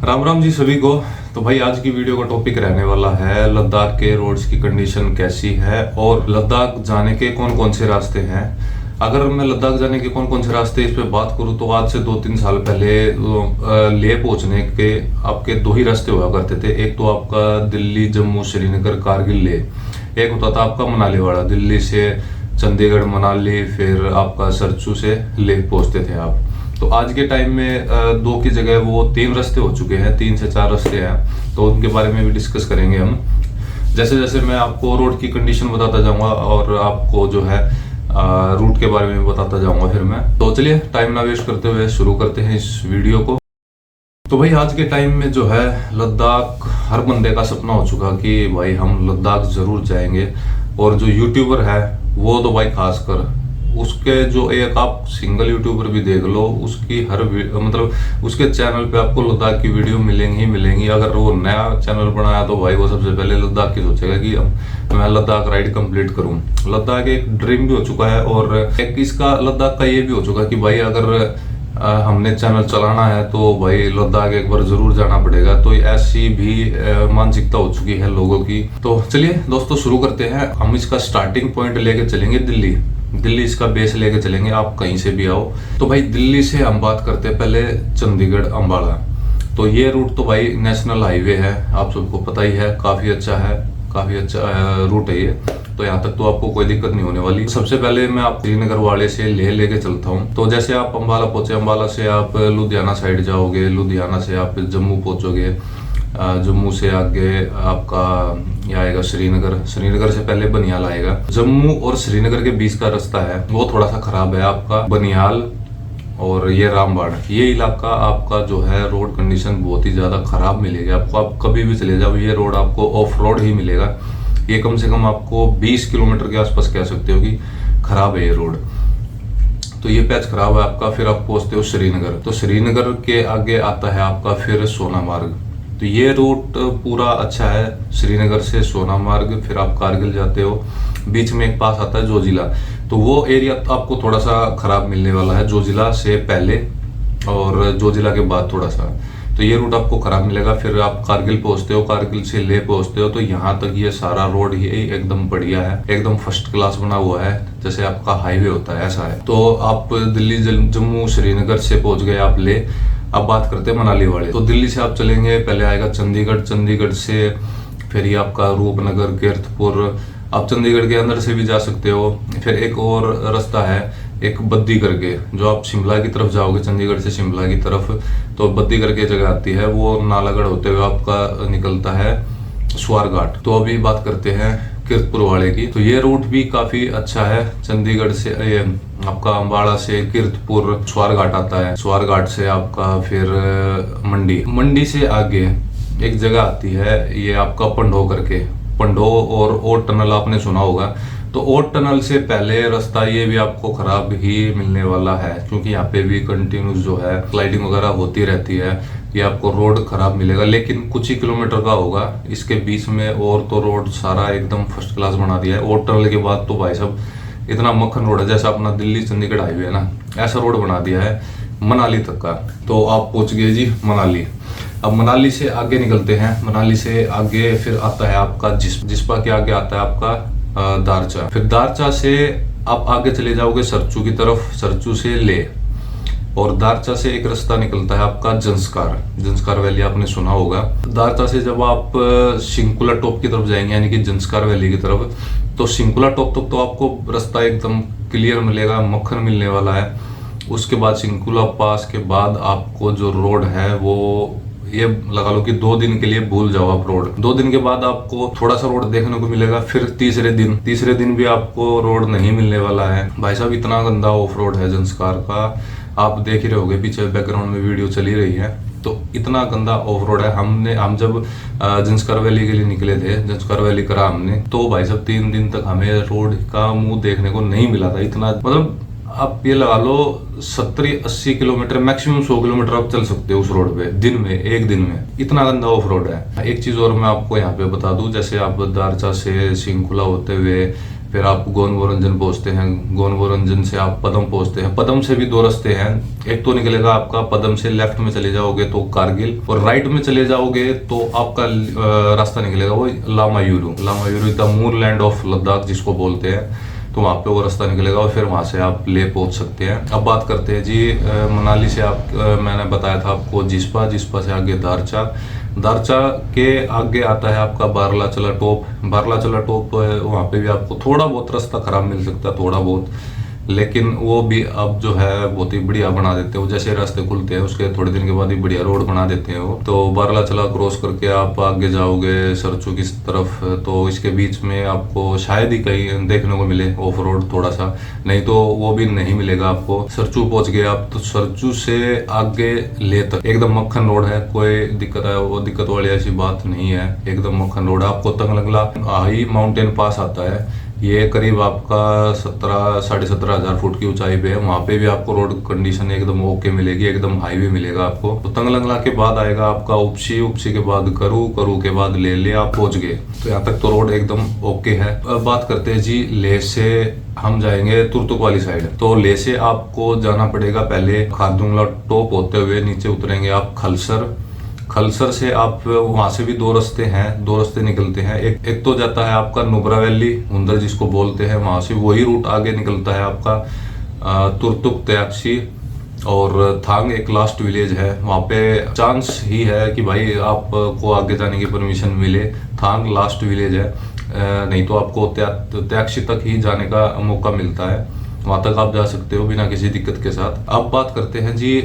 राम राम जी सभी को। तो भाई आज की वीडियो का टॉपिक रहने वाला है लद्दाख के रोड्स की कंडीशन कैसी है और लद्दाख जाने के कौन कौन से रास्ते हैं। अगर मैं लद्दाख जाने के कौन कौन से रास्ते इस पे बात करूँ तो आज से 2-3 साल पहले लेह पहुंचने के आपके दो ही रास्ते हुआ करते थे। एक तो आपका दिल्ली जम्मू श्रीनगर कारगिल लेह, एक होता था आपका मनाली वाला, दिल्ली से चंडीगढ़ मनाली, फिर आपका सरचू से लेह पहुंचते थे आप। तो आज के टाइम में दो की जगह वो 3 रास्ते हो चुके हैं, 3 से 4 रास्ते हैं। तो उनके बारे में भी डिस्कस करेंगे हम। जैसे जैसे मैं आपको रोड की कंडीशन बताता जाऊंगा और आपको जो है रूट के बारे में बताता जाऊंगा फिर मैं। तो चलिए टाइम ना वेस्ट करते हुए शुरू करते हैं इस वीडियो को। तो भाई आज के टाइम में जो है लद्दाख हर बंदे का सपना हो चुका कि भाई हम लद्दाख जरूर जाएंगे। और जो यूट्यूबर है वो तो भाई खासकर उसके जो एक आप सिंगल यूट्यूबर भी देख लो, उसकी हर मतलब उसके चैनल पे आपको लद्दाख की वीडियो मिलेंगी ही मिलेंगी। अगर वो नया चैनल बनाया तो भाई वो सबसे पहले लद्दाख की सोचेगा कि मैं लद्दाख राइड कंप्लीट करूं। लद्दाख एक ड्रीम भी हो चुका है और एक इसका लद्दाख का ये भी हो चुका कि भाई अगर हमने चैनल चलाना है तो भाई लद्दाख एक बार जरूर जाना पड़ेगा। तो ऐसी भी मानसिकता हो चुकी है लोगों की। तो चलिए दोस्तों शुरू करते हैं। हम इसका स्टार्टिंग पॉइंट लेके चलेंगे दिल्ली इसका बेस लेके चलेंगे, आप कहीं से भी आओ। तो भाई दिल्ली से हम बात करते हैं पहले चंडीगढ़ अंबाला। तो ये रूट तो भाई नेशनल हाईवे है, आप सबको पता ही है, काफी अच्छा रूट है ये। तो यहाँ तक तो आपको कोई दिक्कत नहीं होने वाली। सबसे पहले मैं आप श्रीनगर वाले से लेह लेके चलता हूँ। तो जैसे आप अंबाला पहुंचे, अंबाला से आप लुधियाना साइड जाओगे, लुधियाना से आप जम्मू पहुंचोगे, जम्मू से आगे आपका ये आएगा श्रीनगर से पहले बनियाल आएगा। जम्मू और श्रीनगर के बीच का रास्ता है वो थोड़ा सा खराब है आपका। बनियाल और ये रामबाड़, ये इलाका आपका जो है रोड कंडीशन बहुत ही ज्यादा खराब मिलेगी आपको। आप कभी भी चले जाओ ये रोड आपको ऑफ रोड ही मिलेगा। ये कम से कम आपको 20 किलोमीटर के आसपास कह सकते हो कि खराब है ये रोड। तो ये पैच खराब है आपका। फिर आप पहुंचते हो श्रीनगर। तो श्रीनगर के आगे आता है आपका फिर सोनामार्ग। तो ये रूट पूरा अच्छा है, श्रीनगर से सोनामार्ग, फिर आप कारगिल जाते हो, बीच में एक पास आता है जोजिला। तो वो एरिया आपको थोड़ा सा खराब मिलने वाला है, जोजिला से पहले और जोजिला के बाद थोड़ा सा। तो ये रूट आपको खराब मिलेगा। फिर आप कारगिल पहुंचते हो, कारगिल से लेह पहुंचते हो। तो यहाँ तक ये सारा रोड ही एकदम बढ़िया है, एकदम फर्स्ट क्लास बना हुआ है, जैसे आपका हाईवे होता है ऐसा है। तो आप दिल्ली जम्मू श्रीनगर से पहुंच गए आप लेह। अब बात करते हैं मनाली वाले। तो दिल्ली से आप चलेंगे, पहले आएगा चंडीगढ़, चंडीगढ़ से फिर ये आपका रूपनगर, कीरतपुर। आप चंडीगढ़ के अंदर से भी जा सकते हो। फिर एक और रास्ता है एक बद्दी करके, जो आप शिमला की तरफ जाओगे, चंडीगढ़ से शिमला की तरफ, तो बद्दी करके जगह आती है, वो नालागढ़ होते हुए आपका निकलता है स्वारघाट। तो अभी बात करते हैं कीरतपुर वाले की। तो ये रूट भी काफी अच्छा है। चंडीगढ़ से ये आपका अंबाला से कीरतपुर स्वारघाट आता है, स्वारघाट से आपका फिर मंडी से आगे एक जगह आती है ये आपका पंडो करके, पंडो और ओट टनल आपने सुना होगा। तो ओट टनल से पहले रास्ता ये भी आपको खराब ही मिलने वाला है, क्योंकि यहाँ पे भी कंटिन्यूस जो है स्लाइडिंग वगैरह होती रहती है। ये आपको रोड खराब मिलेगा, लेकिन कुछ ही किलोमीटर का होगा इसके बीच में, और तो रोड सारा एकदम फर्स्ट क्लास बना दिया है। ओट टनल के बाद तो भाई साहब इतना मक्खन रोड है, जैसा अपना दिल्ली चंडीगढ़ हाईवे है ना, ऐसा रोड बना दिया है मनाली तक का। तो आप पहुंच गए जी मनाली। अब मनाली से आगे निकलते हैं। मनाली से आगे फिर आता है आपका जिस्पा के आगे आता है आपका दारचा। फिर दारचा से आप आगे चले जाओगे सरचू की तरफ, सरचू से लेह। और दारचा से एक रास्ता निकलता है आपका जंस्कार वैली, आपने सुना होगा। दारचा से जब आप शिंकुला टॉप की तरफ जाएंगे, यानी कि जंस्कार वैली की तरफ, तो शिंकुला टॉप तक तो आपको रास्ता एकदम क्लियर मिलेगा, मक्खन मिलने वाला है। उसके बाद शिंकुला पास के बाद आपको जो रोड है वो ये लगा लो कि 2 दिन के लिए भूल जाओ आप रोड। 2 दिन के बाद आपको थोड़ा सा रोड देखने को मिलेगा। फिर तीसरे दिन भी आपको रोड नहीं मिलने वाला है। भाई साहब इतना गंदा ऑफ रोड है जंस्कार का, आप देख ही रहोगे, पीछे बैकग्राउंड में वीडियो चली रही है। तो इतना गंदा ऑफ रोड है। हम जब जंस्कार वैली के लिए निकले थे, जंस्कार वैली करा हमने, तो भाई साहब 3 दिन तक हमें रोड का मुंह देखने को नहीं मिला था। इतना मतलब आप ये लगा लो 70-80 किलोमीटर, मैक्सिमम 100 किलोमीटर आप चल सकते हो उस रोड पे एक दिन में। इतना गंदा ऑफ रोड है। एक चीज और मैं आपको यहाँ पे बता दूं, जैसे आप दारचा से शिंकुला होते हुए फिर आप गोनवोरंजन पहुंचते हैं, गोनवोरंजन से आप पदम पहुंचते हैं। पदम से भी दो रास्ते हैं, एक तो निकलेगा आपका पदम से लेफ्ट में चले जाओगे तो कारगिल, और राइट में चले जाओगे तो आपका रास्ता निकलेगा वो Lamayuru. Lamayuru the moon land of Ladakh जिसको बोलते हैं, तो वहाँ पे वो रास्ता निकलेगा और फिर वहाँ से आप ले पहुँच सकते हैं। अब बात करते हैं जी मनाली से आप मैंने बताया था आपको जिस्पा, जिस्पा से आगे दारचा, दारचा के आगे आता है आपका बारलाचला टॉप। बारलाचला टॉप वहाँ पे भी आपको थोड़ा बहुत रास्ता खराब मिल सकता है, थोड़ा बहुत, लेकिन वो भी अब जो है बहुत ही बढ़िया बना देते हो। जैसे रास्ते खुलते हैं उसके थोड़े दिन के बाद ही बढ़िया रोड बना देते हैं वो। तो बारलाचला क्रॉस करके आप आगे जाओगे सरचू की तरफ, तो इसके बीच में आपको शायद ही कहीं देखने को मिले ऑफ रोड थोड़ा सा, नहीं तो वो भी नहीं मिलेगा आपको। सरचू पहुंच गए आप, तो सरचू से आगे ले तक एकदम मक्खन रोड है, कोई दिक्कत है वो दिक्कत वाली ऐसी बात नहीं है, एकदम मक्खन रोड है। आपको तंगलंगला हाई माउंटेन पास आता है, ये करीब आपका 17,500 फुट की ऊंचाई पे है। वहाँ पे भी आपको रोड कंडीशन एकदम ओके मिलेगी, एकदम हाईवे मिलेगा आपको। तो तंगलंगला के बाद आएगा आपका उपसी, उपसी के बाद करू, करू के बाद ले आप पहुंच गए। तो यहाँ तक तो रोड एकदम ओके है। अब बात करते हैं जी लेह से हम जाएंगे तुर्तुक वाली साइड। तो लेह से आपको जाना पड़ेगा पहले खारदुंगला टॉप होते हुए नीचे उतरेंगे आप खलसर। खलसर से आप वहां से भी दो रास्ते हैं, दो रास्ते निकलते हैं। एक तो जाता है आपका नुब्रा वैली हुंदर जिसको बोलते हैं, वहां से वही रूट आगे निकलता है आपका तुर्तुक त्याक्सी और थांग एक लास्ट विलेज है। वहां पे चांस ही है कि भाई आपको आगे जाने की परमिशन मिले, थांग लास्ट विलेज है, नहीं तो आपको त्याक्सी तक ही जाने का मौका मिलता है, वहां तक आप जा सकते हो बिना किसी दिक्कत के साथ। अब बात करते हैं जी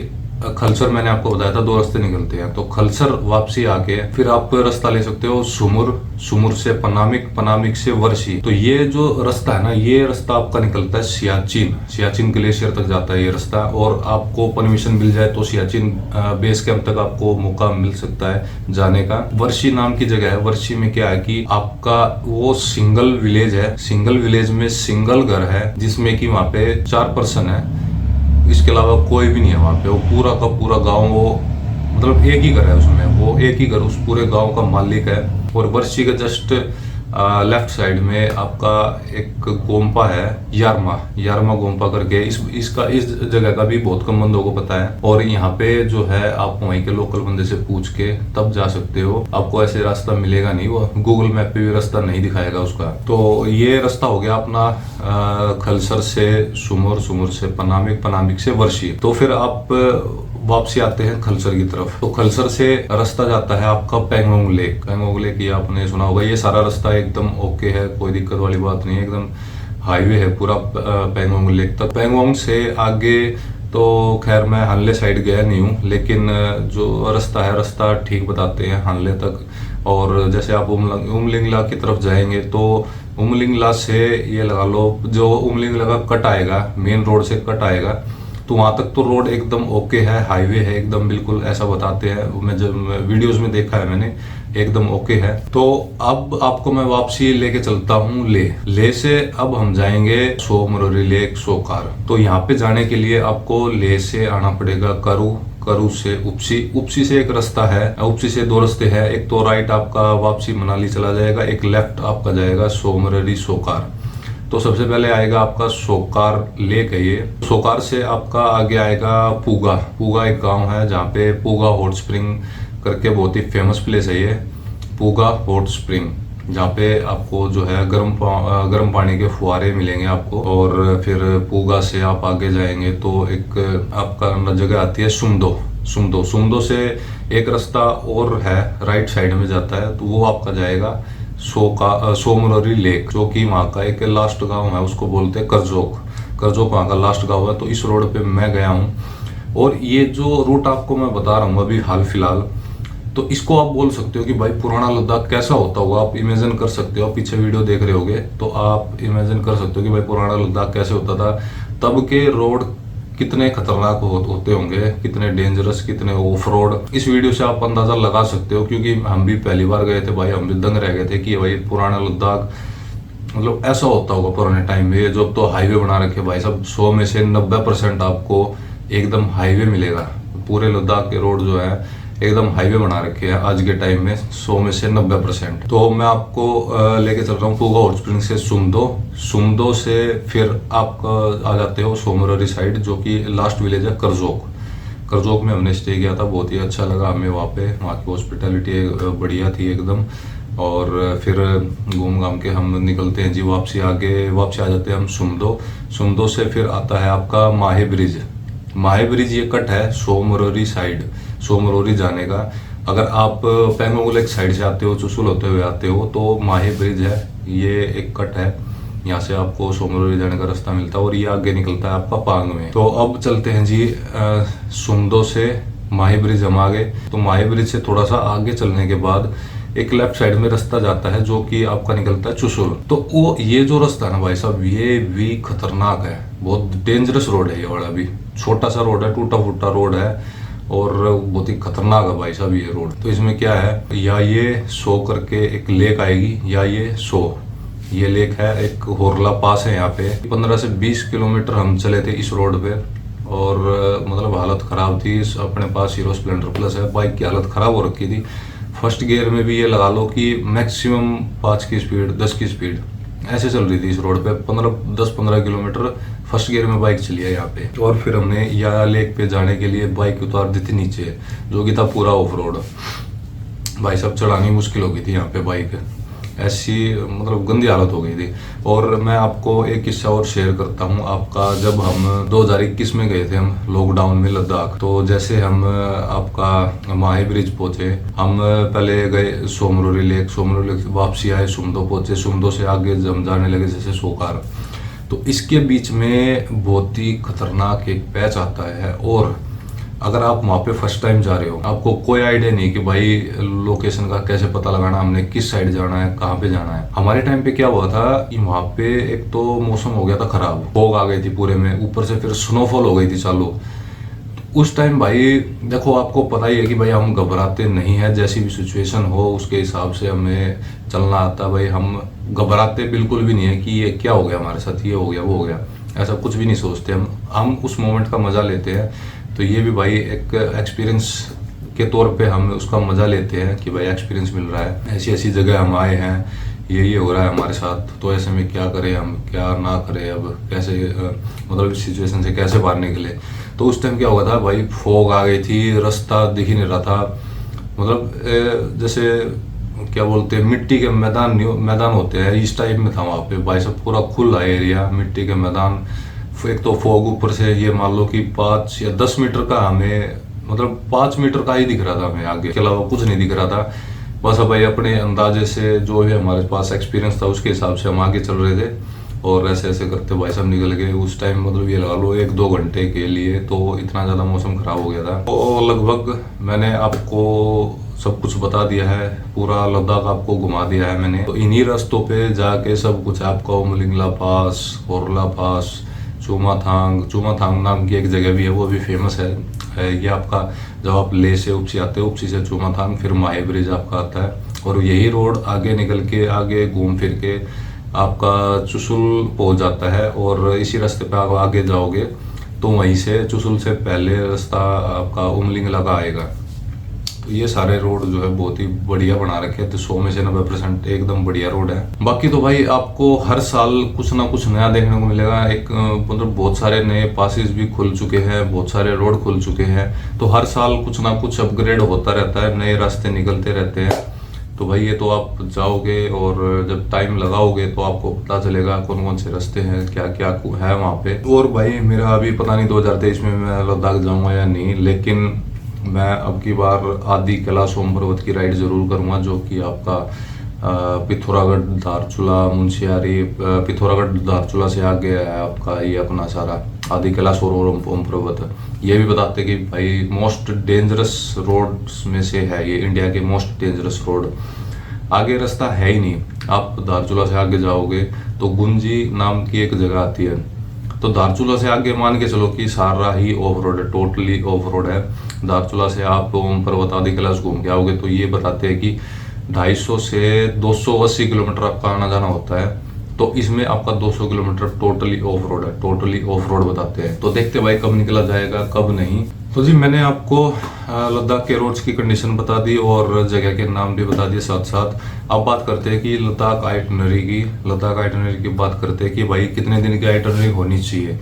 खलसर, मैंने आपको बताया था दो रास्ते निकलते हैं। तो खलसर वापसी आके फिर आप रास्ता ले सकते हो सुमुर, सुमुर से पनामिक, पनामिक से वर्षी। तो ये जो रास्ता है ना, ये रास्ता आपका निकलता है सियाचिन, सियाचिन ग्लेशियर तक जाता है ये रास्ता। और आपको परमिशन मिल जाए तो सियाचिन बेस कैंप तक आपको मौका मिल सकता है जाने का। वर्षी नाम की जगह है, वर्षी में क्या है कि आपका वो सिंगल विलेज है, सिंगल विलेज में सिंगल घर है जिसमें कि वहाँ पे 4 पर्सन है, इसके अलावा कोई भी नहीं है वहाँ पे। वो पूरा का पूरा गांव, वो मतलब एक ही घर है उसमें, वो एक ही घर उस पूरे गांव का मालिक है। और वर्षी के जस्ट लेफ्ट साइड में आपका एक गोम्पा है, यारमा, यारमा गोम्पा करके। इस जगह का भी बहुत कम बंदों को पता है। और यहाँ पे जो है आप वहीं के लोकल बंदे से पूछ के तब जा सकते हो, आपको ऐसे रास्ता मिलेगा नहीं, वो गूगल मैप पे भी रास्ता नहीं दिखाएगा उसका। तो ये रास्ता हो गया अपना खलसर से सुमुर, सुमुर से पनामिक, पनामिक से वर्षी। तो फिर आप वापसी आते हैं खलसर की तरफ। तो खलसर से रास्ता जाता है आपका पेंगोंग लेक। पेंगोंग लेक ये आपने सुना होगा। ये सारा रास्ता एकदम ओके है, कोई दिक्कत वाली बात नहीं है, एकदम हाईवे है पूरा पेंगोंग लेक तक। पेंगोंग से आगे तो खैर मैं हानले साइड गया नहीं हूँ, लेकिन जो रास्ता है रास्ता ठीक बताते हैं हानले तक। और जैसे आप उमलिंगला की तरफ जाएंगे तो उमलिंगला से ये लगा लो, जो उमलिंगला का कट आएगा, मेन रोड से कट आएगा, तो वहां तक तो रोड एकदम ओके है, हाईवे है एकदम, बिल्कुल ऐसा बताते हैं। मैं जब वीडियोस में देखा है मैंने, एकदम ओके है। तो अब आपको मैं वापसी लेके चलता हूँ ले से। अब हम जाएंगे सोमरोरी लेक, सोकार। तो यहाँ पे जाने के लिए आपको ले से आना पड़ेगा करू, करू से उपसी, उपसी से एक रास्ता है, उपसी से दो रास्ते हैं। एक तो राइट आपका वापसी मनाली चला जाएगा, एक लेफ्ट आपका जाएगा सोमरोरी सोकार। तो सबसे पहले आएगा आपका सोकार लेक है ये। सोकार से आपका आगे आएगा पूगा। पूगा एक गांव है जहाँ पे पूगा हॉट स्प्रिंग करके बहुत ही फेमस प्लेस है ये, पूगा हॉट स्प्रिंग, जहाँ पे आपको जो है गर्म पानी के फुहारे मिलेंगे आपको। और फिर पूगा से आप आगे जाएंगे तो एक आपका जगह आती है सुमदो। सुमदो, सुमदो से एक रास्ता और है राइट साइड में जाता है, तो वो आपका जाएगा सोमरोरी लेक, जो कि वहाँ का एक लास्ट गांव है, उसको बोलते हैं करजोक। करजोक वहाँ का लास्ट गांव है। तो इस रोड पे मैं गया हूँ। और ये जो रूट आपको मैं बता रहा हूँ अभी हाल फिलहाल, तो इसको आप बोल सकते हो कि भाई पुराना लद्दाख कैसा होता होगा। आप इमेजिन कर सकते हो, पीछे वीडियो देख रहे होगे तो आप इमेजिन कर सकते हो कि भाई पुराना लद्दाख कैसे होता था। तब के रोड कितने खतरनाक होते होंगे, कितने डेंजरस, कितने ऑफ रोड। इस वीडियो से आप अंदाजा लगा सकते हो, क्योंकि हम भी पहली बार गए थे भाई, हम भी दंग रह गए थे कि भाई पुराना लद्दाख मतलब ऐसा होता होगा पुराने टाइम में। जो तो हाईवे बना रखे भाई सब, 100 में से 90% आपको एकदम हाईवे मिलेगा। पूरे लद्दाख के रोड जो है एकदम हाईवे बना रखे हैं आज के टाइम में 100 में से 90%। तो मैं आपको लेके चल रहा हूँ पूगा हॉट स्प्रिंग से सुमदो से फिर आप आ जाते हो सोमरोरी साइड, जो कि लास्ट विलेज है करजोक में हमने स्टे किया था। बहुत ही अच्छा लगा हमें वहाँ की हॉस्पिटैलिटी बढ़िया थी एकदम। और फिर घूम घाम के हम निकलते हैं जी वापसी आ जाते हैं हम सुमदो से फिर आता है आपका माहे ब्रिज। ये कट है सोमरोरी साइड, सोमरोरी जाने का। अगर आप पेंगोंग लेक साइड से आते हो, चुशुल होते हुए आते हो, तो माहे ब्रिज है, ये एक कट है। यहाँ से आपको सोमरोरी जाने का रास्ता मिलता है और ये आगे निकलता है आपका पांग में। तो अब चलते हैं जी सुमदो से माहे ब्रिज हम आ गए। तो माहे ब्रिज से थोड़ा सा आगे चलने के बाद एक लेफ्ट साइड में रास्ता जाता है जो कि आपका निकलता है चुशुल। तो वो ये जो रास्ता है ना भाई साहब, ये भी खतरनाक है, बहुत डेंजरस रोड है ये वाला भी। छोटा सा रोड है, टूटा फूटा रोड है और बहुत ही खतरनाक है भाई साहब ये रोड। तो इसमें क्या है, या ये सो करके एक लेक आएगी, या ये लेक है, एक होरला पास है। यहाँ पे 15 से 20 किलोमीटर हम चले थे इस रोड पे और मतलब हालत खराब थी। अपने पास हीरो स्प्लेंडर प्लस है, बाइक की हालत खराब हो रखी थी। फर्स्ट गियर में भी ये लगा लो कि मैक्सिमम 5 की स्पीड 10 की स्पीड ऐसे चल रही थी इस रोड पे। 10-15 किलोमीटर फर्स्ट गियर में बाइक चली है यहाँ पे। और फिर हमने या लेक पे जाने के लिए बाइक उतार दी थी नीचे, जो कि था पूरा ऑफ रोड। भाई साहब चलानी मुश्किल हो गई थी यहाँ पे बाइक, ऐसी मतलब गंदी हालत हो गई थी। और मैं आपको एक किस्सा और शेयर करता हूँ आपका। जब हम 2021 में गए थे हम लॉकडाउन में लद्दाख, तो जैसे हम आपका माहे ब्रिज पहुंचे, हम पहले गए सोमरोरी लेक से वापसी आए, सुमदो पहुंचे, सुमदो से आगे हम जाने लगे जैसे सोकार। तो इसके बीच में बहुत ही खतरनाक एक पैच आता है। और अगर आप वहाँ पे फर्स्ट टाइम जा रहे हो, आपको कोई आइडिया नहीं कि भाई लोकेशन का कैसे पता लगाना, हमने किस साइड जाना है, कहाँ पे जाना है। हमारे टाइम पे क्या हुआ था कि वहाँ पे एक तो मौसम हो गया था खराब, फॉग आ गई थी पूरे में, ऊपर से फिर स्नोफॉल हो गई थी चालू। तो उस टाइम भाई देखो, आपको पता ही है कि भाई हम घबराते नहीं है, जैसी भी सिचुएशन हो उसके हिसाब से हमें चलना आता है भाई। हम घबराते बिल्कुल भी नहीं है कि ये क्या हो गया हमारे साथ, ये हो गया वो हो गया, ऐसा कुछ भी नहीं सोचते हम उस मोमेंट का मजा लेते हैं। तो ये भी भाई एक एक्सपीरियंस के तौर पे हम उसका मजा लेते हैं कि भाई एक्सपीरियंस मिल रहा है, ऐसी ऐसी जगह हम आए हैं, ये हो रहा है हमारे साथ, तो ऐसे में क्या करें हम, क्या ना करें, अब कैसे मतलब इस सिचुएशन से कैसे बाहर निकले। तो उस टाइम क्या हुआ था भाई, फॉग आ गई थी, रास्ता दिख ही नहीं रहा था। मतलब जैसे क्या बोलते हैं, मिट्टी के मैदान होते हैं, इस टाइप में था वहाँ पे भाई सब, पूरा खुला एरिया, मिट्टी के मैदान। एक तो फॉग ऊपर से, ये मान लो कि 5 या 10 मीटर का हमें, मतलब 5 मीटर का ही दिख रहा था हमें, आगे के अलावा कुछ नहीं दिख रहा था। बस भाई अपने अंदाजे से जो भी हमारे पास एक्सपीरियंस था उसके हिसाब से हम आगे चल रहे थे और ऐसे ऐसे करते भाई सब निकल गए। उस टाइम मतलब ये लगा लो 1-2 घंटे के लिए, तो इतना ज़्यादा मौसम खराब हो गया था। तो लगभग मैंने आपको सब कुछ बता दिया है, पूरा लद्दाख आपको घुमा दिया है मैंने। तो इन्हीं रास्तों पे जाके सब कुछ आपका उमलिंगला पास, होरला पास, चुमाथांग नाम की एक जगह भी है, वो भी फेमस है। ये आपका जब आप ले से उपसी आते हो, उपसी से चुमाथांग, फिर माहे ब्रिज आपका आता है और यही रोड आगे निकल के आगे घूम फिर के आपका चुशुल पहुंच जाता है। और इसी रास्ते पे आप आगे जाओगे तो वहीं से चुशुल से पहले रास्ता आपका उमलिंगला का आएगा। तो ये सारे रोड जो है बहुत ही बढ़िया बना रखे हैं, तो 100 में से 90% एकदम बढ़िया रोड है। बाकी तो भाई आपको हर साल कुछ ना कुछ नया देखने को मिलेगा। एक मतलब बहुत सारे नए पासेस भी खुल चुके हैं, बहुत सारे रोड खुल चुके हैं, तो हर साल कुछ ना कुछ अपग्रेड होता रहता है, नए रास्ते निकलते रहते हैं। तो भाई ये तो आप जाओगे और जब टाइम लगाओगे तो आपको पता चलेगा कौन कौन से रास्ते हैं, क्या क्या है वहाँ पे। और भाई मेरा अभी पता नहीं 2023 में मैं लद्दाख जाऊँगा या नहीं, लेकिन मैं अब की बार आदि कैलाश ओम पर्वत की राइड जरूर करूँगा, जो कि आपका पिथौरागढ़, धारचूला, मुंशियारी, पिथौरागढ़ धारचूला से आगे है आपका ये अपना सारा आदि कैलाश और ओम पर्वत। ये भी बताते कि भाई मोस्ट डेंजरस रोड्स में से है ये, इंडिया के मोस्ट डेंजरस रोड। आगे रास्ता है ही नहीं। आप धारचूला से आगे जाओगे तो गुंजी नाम की एक जगह आती है, तो धारचूला से आगे मान के चलो कि सारा ही ऑफ रोड है, टोटली ऑफ रोड है। धारचूला से आप ओम पर्वत आदि कैलाश घूम के आओगे तो ये बताते हैं कि 250 से 280 किलोमीटर आपका आना जाना होता है। तो इसमें आपका 200 किलोमीटर टोटली ऑफ रोड है, टोटली ऑफ रोड बताते हैं। तो देखते भाई कब निकला जाएगा कब नहीं। तो जी मैंने आपको लद्दाख के रोड्स की कंडीशन बता दी और जगह के नाम भी बता दिए साथ साथ। अब बात करते हैं कि लद्दाख आइटनरी की बात करते हैं कि भाई कितने दिन की आइटनरी होनी चाहिए।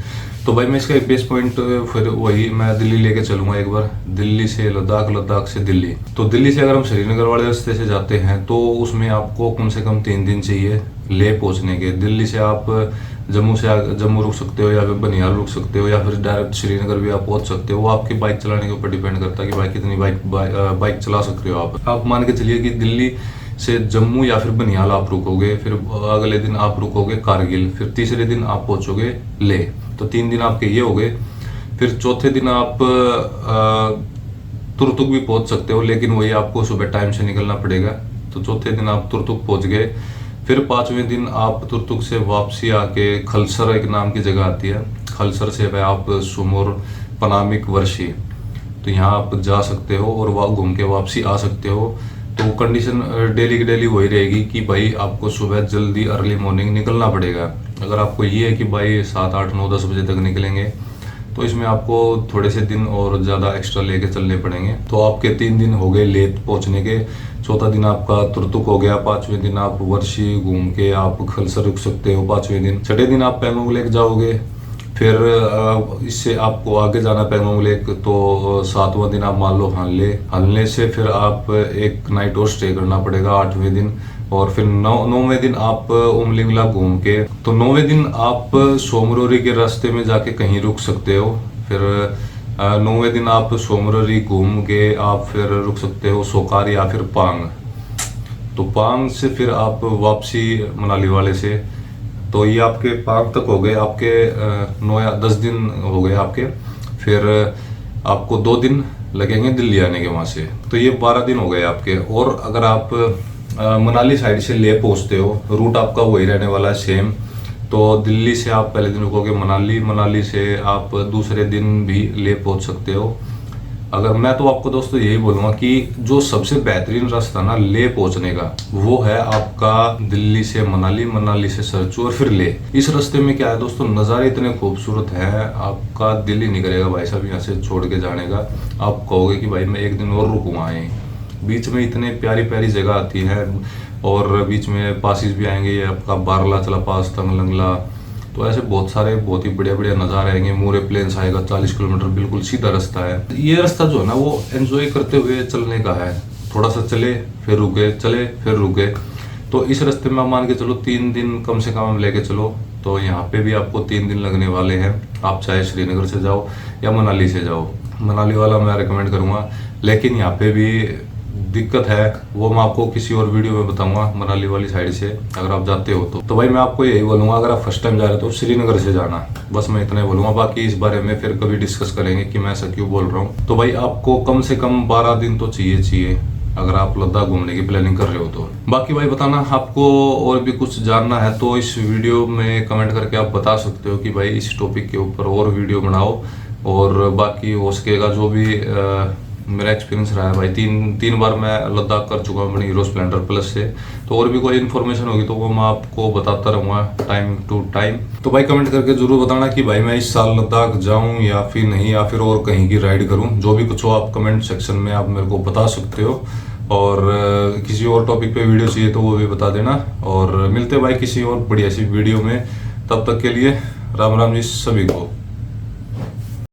तो भाई मैं इसका एक बेस पॉइंट फिर वही मैं दिल्ली लेके चलूंगा एक बार, दिल्ली से लद्दाख, लद्दाख से दिल्ली। तो दिल्ली से अगर हम श्रीनगर वाले रास्ते से जाते हैं तो उसमें आपको कम से कम 3 दिन चाहिए ले पहुंचने के। दिल्ली से आप जम्मू रुक सकते हो या फिर बनिहाल रुक सकते हो या फिर डायरेक्ट श्रीनगर भी आप पहुंच सकते हो। वो आपकी बाइक चलाने के ऊपर डिपेंड करता है कि भाई कितनी बाइक चला सकते हो आप मान के चलिए कि दिल्ली से जम्मू या फिर बनिहाल आप रुकोगे, फिर अगले दिन आप रुकोगे कारगिल, फिर तीसरे दिन आप पहुंचोगे ले। तो 3 दिन आपके ये हो गए। फिर चौथे दिन आप तुरतुक भी पहुंच सकते हो, लेकिन वही आपको सुबह टाइम से निकलना पड़ेगा। तो चौथे दिन आप तुरतुक पहुंच गए। फिर 5वें दिन आप तुरतुक से वापसी आके खलसर एक नाम की जगह आती है, खलसर से आप सुमुर, पनामिक, वर्षी, तो यहाँ आप जा सकते हो और वहाँ घूम के वापसी आ सकते हो। तो कंडीशन डेली की डेली वही रहेगी कि भाई आपको सुबह जल्दी अर्ली मॉर्निंग निकलना पड़ेगा। अगर आपको ये है कि भाई 7, 8, 9, 10 बजे तक निकलेंगे तो इसमें आपको थोड़े से दिन और ज़्यादा एक्स्ट्रा लेके चलने पड़ेंगे। तो आपके 3 दिन हो गए लेह पहुंचने के, चौथा दिन आपका तुरतुक हो गया, 5वें दिन आप वर्षी घूम के आप खलसर रुक सकते हो 5वें दिन, 6ठे दिन आप पेंगोंग लेक जाओगे। फिर इससे आपको आगे जाना पेंगोंग लेक, तो 7वां दिन आप मान लो हनले से फिर आप एक नाइट और स्टे करना पड़ेगा 8वें दिन। और फिर 9वें दिन आप उमलिंगला घूम के, तो 9वें दिन आप सोमरोरी के रास्ते में जाके कहीं रुक सकते हो। फिर 9वें दिन आप सोमरोरी घूम के आप फिर रुक सकते हो सोकार या फिर पांग। तो पांग से फिर आप वापसी मनाली वाले से, तो ये आपके पांग तक हो गए आपके 9 या 10 दिन हो गए आपके। फिर आपको 2 दिन लगेंगे दिल्ली आने के वहाँ से, तो ये 12 दिन हो गए आपके। और अगर आप मनाली साइड से ले पहुंचते हो, रूट आपका वही रहने वाला है सेम। तो दिल्ली से आप पहले दिन रुकोगे मनाली से आप दूसरे दिन भी ले पहुंच सकते हो। अगर मैं तो आपको दोस्तों यही बोलूँगा कि जो सबसे बेहतरीन रास्ता ना ले पहुंचने का वो है आपका दिल्ली से मनाली से सरचू और फिर ले। इस रास्ते में क्या है दोस्तों, नज़ारे इतने खूबसूरत हैं, आपका दिल ही नहीं करेगा भाई साहब यहाँ से छोड़ के जाने का। आप कहोगे कि भाई मैं एक दिन और रुकूँ वहाँ। बीच में इतने प्यारी प्यारी जगह आती है और बीच में पासिस भी आएंगे, ये आपका बारलाचला पास, तंगलंगला, तो ऐसे बहुत सारे बहुत ही बढ़िया बढ़िया नज़ारे आएंगे। मोरे प्लेन्स आएगा 40 किलोमीटर, बिल्कुल सीधा रास्ता है। ये रास्ता जो है ना वो एंजॉय करते हुए चलने का है, थोड़ा सा चले फिर रुके, चले फिर रुके। तो इस रास्ते में मान के चलो 3 दिन कम से कम हम लेके चलो, तो यहाँ पे भी आपको 3 दिन लगने वाले हैं। आप चाहे श्रीनगर से जाओ या मनाली से जाओ, मनाली वाला मैं रिकमेंड करूँगा। लेकिन यहाँ पे भी दिक्कत है, वो मैं आपको किसी और वीडियो में बताऊंगा। मनाली वाली साइड से अगर आप जाते हो तो भाई मैं आपको यही बोलूंगा, अगर आप फर्स्ट टाइम जा रहे हो तो श्रीनगर से जाना, बस मैं इतना ही बोलूंगा। बाकी इस बारे में फिर कभी डिस्कस करेंगे कि मैं ऐसा क्यों बोल रहा हूँ। तो भाई आपको कम से कम 12 दिन तो चाहिए अगर आप लद्दाख घूमने की प्लानिंग कर रहे हो तो। बाकी भाई बताना आपको और भी कुछ जानना है तो इस वीडियो में कमेंट करके आप बता सकते हो कि भाई इस टॉपिक के ऊपर और वीडियो बनाओ। और बाकी हो सकेगा जो भी मेरा एक्सपीरियंस रहा है भाई, 3 बार मैं लद्दाख कर चुका हूँ अपनी हीरो स्प्लेंडर प्लस से। तो और भी कोई इन्फॉर्मेशन होगी तो वो मैं आपको बताता रहूँगा टाइम टू टाइम। तो भाई कमेंट करके जरूर बताना कि भाई मैं इस साल लद्दाख जाऊँ या फिर नहीं, या फिर और कहीं की राइड करूँ। जो भी कुछ हो आप कमेंट सेक्शन में आप मेरे को बता सकते हो। और किसी और टॉपिक पे वीडियो चाहिए तो वो भी बता देना। और मिलते भाई किसी और बढ़िया सी वीडियो में, तब तक के लिए राम राम जी सभी को।